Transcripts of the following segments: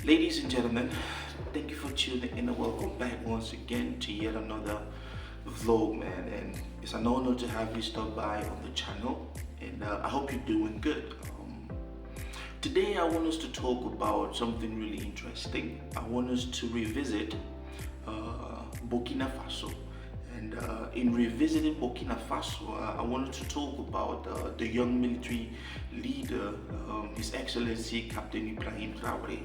Ladies and gentlemen, thank you for tuning in and welcome back once again to yet another vlog, man. And it's an honor to have you stop by on the channel, and I hope you're doing good. Today I want us to talk about something really interesting. I want us to revisit Burkina Faso. And in revisiting Burkina Faso, I wanted to talk about the young military leader, His Excellency Capt Ibrahim Traore.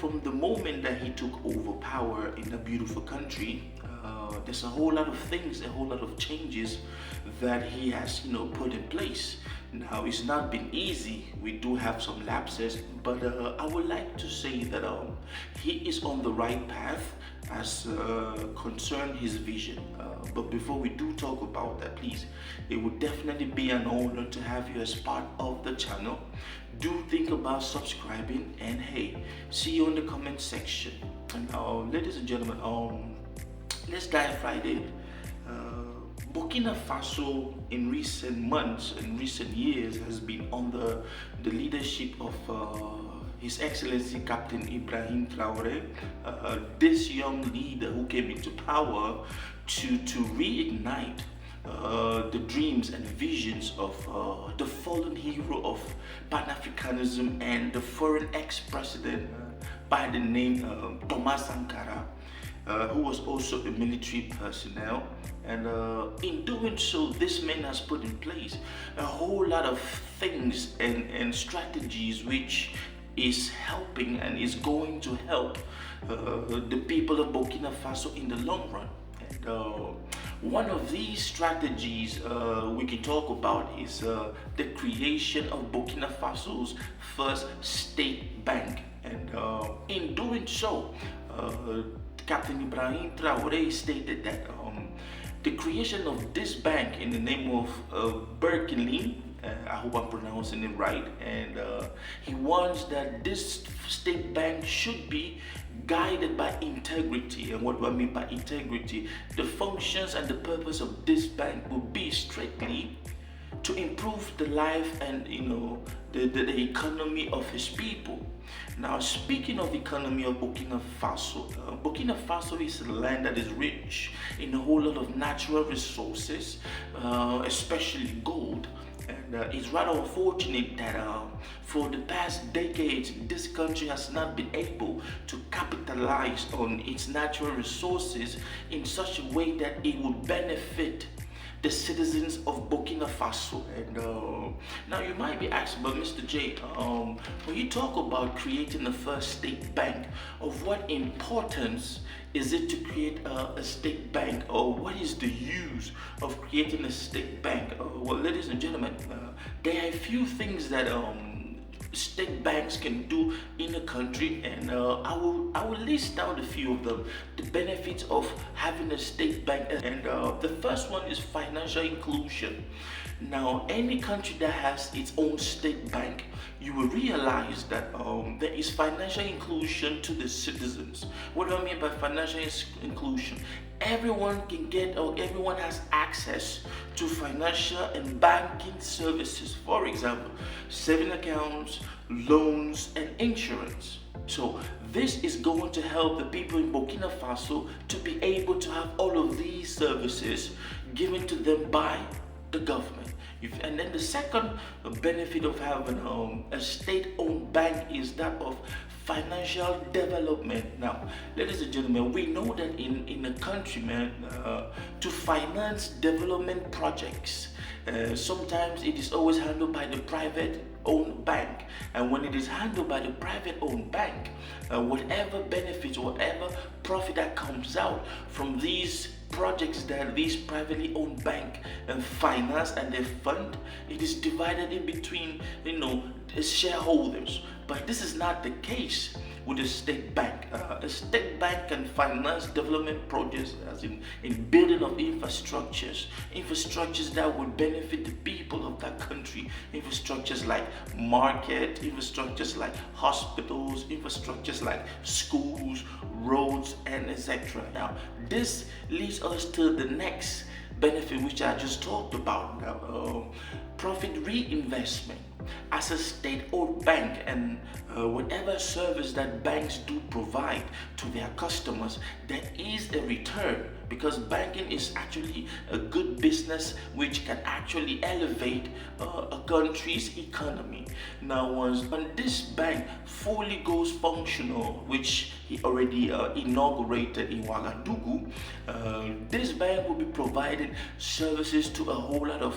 From the moment that he took over power in a beautiful country, there's a whole lot of things, a whole lot of changes that he has, put in place. Now, it's not been easy. We do have some lapses, but I would like to say that he is on the right path as concern his vision. But before we do talk about that, please, it would definitely be an honor to have you as part of the channel. Do think about subscribing, and hey, see you in the comment section. And ladies and gentlemen, let's dive right in. Burkina Faso in recent months and recent years has been under the leadership of His Excellency Captain Ibrahim Traore, this young leader who came into power to reignite the dreams and visions of the fallen hero of Pan-Africanism and the foreign ex-president by the name Thomas Sankara, who was also a military personnel. And in doing so, this man has put in place a whole lot of things and strategies which is helping and is going to help the people of Burkina Faso in the long run. And one of these strategies we can talk about is the creation of Burkina Faso's first state bank. And in doing so, Captain Ibrahim Traore stated that the creation of this bank in the name of Burkina, I hope I'm pronouncing it right, and he wants that this state bank should be guided by integrity. And what do I mean by integrity? The functions and the purpose of this bank will be strictly to improve the life and the economy of his people. Now, speaking of economy of Burkina Faso, Burkina Faso is a land that is rich in a whole lot of natural resources, especially gold. And it's rather unfortunate that for the past decades, this country has not been able to capitalize on its natural resources in such a way that it would benefit the citizens of Burkina Faso. And now you might be asking, but Mr. J, when you talk about creating a first state bank, of what importance is it to create a state bank, or what is the use of creating a state bank? Well, ladies and gentlemen, there are a few things that state banks can do in a country, and I will list down a few of them, the benefits of having a state bank. And the first one is financial inclusion. Now, any country that has its own state bank, you will realize that there is financial inclusion to the citizens. What do I mean by financial inclusion? Everyone can get, or everyone has access to financial and banking services. For example, saving accounts, loans, and insurance. So this is going to help the people in Burkina Faso to be able to have all of these services given to them by the government. And then the second benefit of having a state-owned bank is that of financial development. Now, ladies and gentlemen, we know that in a country, man, to finance development projects, sometimes it is always handled by the private-owned bank. And when it is handled by the private-owned bank, whatever benefits, whatever profit that comes out from these projects that these privately owned bank and finance and they fund, it is divided in between the shareholders. But this is not the case with a state bank. A state bank can finance development projects, as in building of infrastructures that would benefit the people of that country, infrastructures like market, infrastructures like hospitals, infrastructures like schools, roads, and etc. Now, this leads us to the next benefit which I just talked about now, profit reinvestment. As a state-owned bank, and whatever service that banks do provide to their customers, there is a return, because banking is actually a good business which can actually elevate a country's economy. Now, once when this bank fully goes functional, which he already inaugurated in Ouagadougou, this bank will be providing services to a whole lot of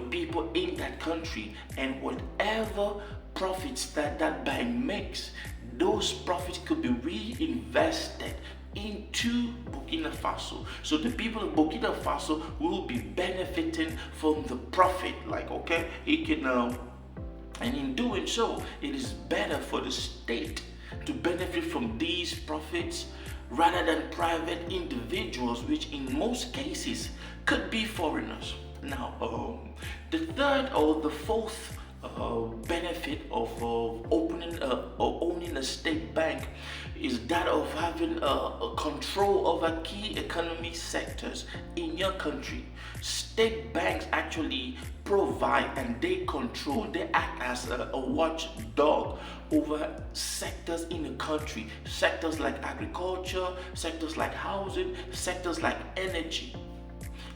people in that country, and whatever profits that bank makes, those profits could be reinvested into Burkina Faso. So the people of Burkina Faso will be benefiting from the profit. Like, okay, it can and in doing so, it is better for the state to benefit from these profits rather than private individuals, which in most cases could be foreigners. Now, the third or the fourth benefit of owning a state bank is that of having a control over key economic sectors in your country. State banks actually provide and they act as a watchdog over sectors in the country, sectors like agriculture, sectors like housing, sectors like energy.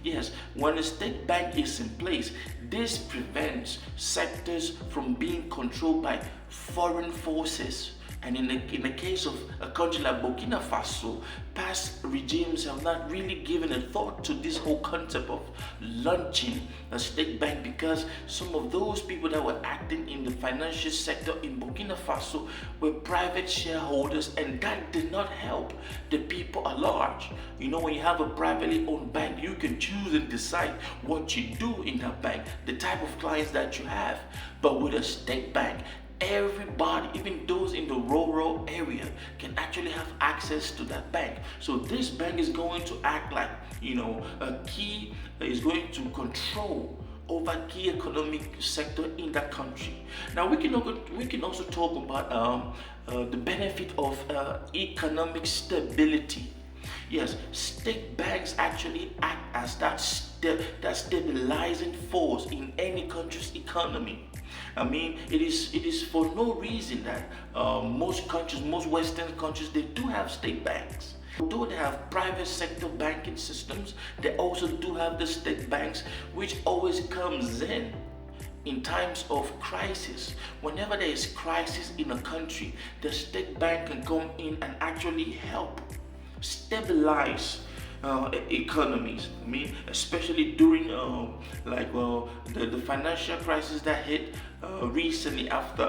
Yes, when a state bank is in place, this prevents sectors from being controlled by foreign forces. And in the case of a country like Burkina Faso, past regimes have not really given a thought to this whole concept of launching a state bank, because some of those people that were acting in the financial sector in Burkina Faso were private shareholders, and that did not help the people at large. When you have a privately owned bank, you can choose and decide what you do in that bank, the type of clients that you have. But with a state bank, everybody, even those in the rural area, can actually have access to that bank. So this bank is going to act like is going to control over key economic sector in that country. Now we can also talk about the benefit of economic stability. Yes, state banks actually act as that stabilizing force in any country's economy. I mean, it is for no reason that most Western countries, they do have state banks. Although they have private sector banking systems, they also do have the state banks, which always comes in times of crisis. Whenever there is crisis in a country, the state bank can come in and actually help stabilize economies. I mean, especially during the financial crisis that hit recently after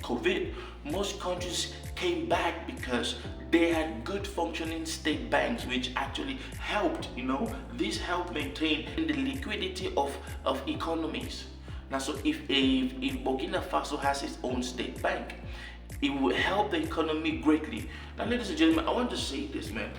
COVID, most countries came back because they had good functioning state banks, which actually helped. This helped maintain the liquidity of economies. Now, so if Burkina Faso has its own state bank, it will help the economy greatly. Now, ladies and gentlemen, I want to say this, man.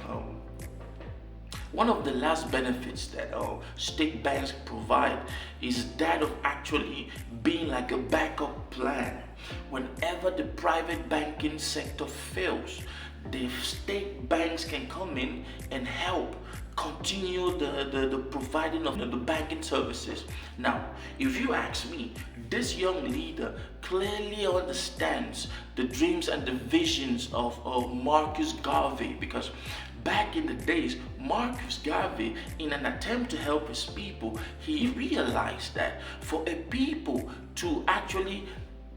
One of the last benefits that state banks provide is that of actually being like a backup plan. Whenever the private banking sector fails, the state banks can come in and help continue the providing of the banking services. Now, if you ask me, this young leader clearly understands the dreams and the visions of Marcus Garvey, because back in the days, Marcus Garvey, in an attempt to help his people, he realized that for a people to actually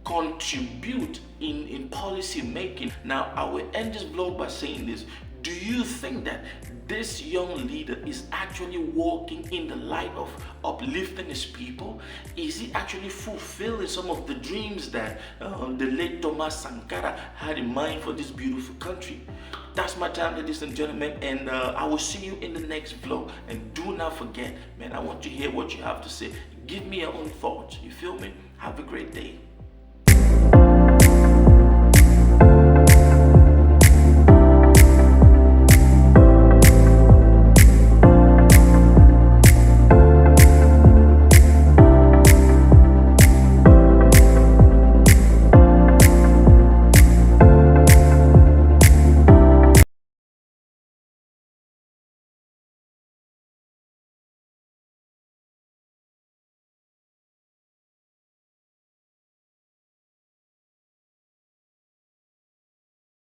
contribute in policy making. Now, I will end this vlog by saying this. Do you think that this young leader is actually walking in the light of uplifting his people? Is he actually fulfilling some of the dreams that the late Thomas Sankara had in mind for this beautiful country? That's my time, ladies and gentlemen, and I will see you in the next vlog. And do not forget, man, I want to hear what you have to say. Give me your own thoughts. You feel me? Have a great day.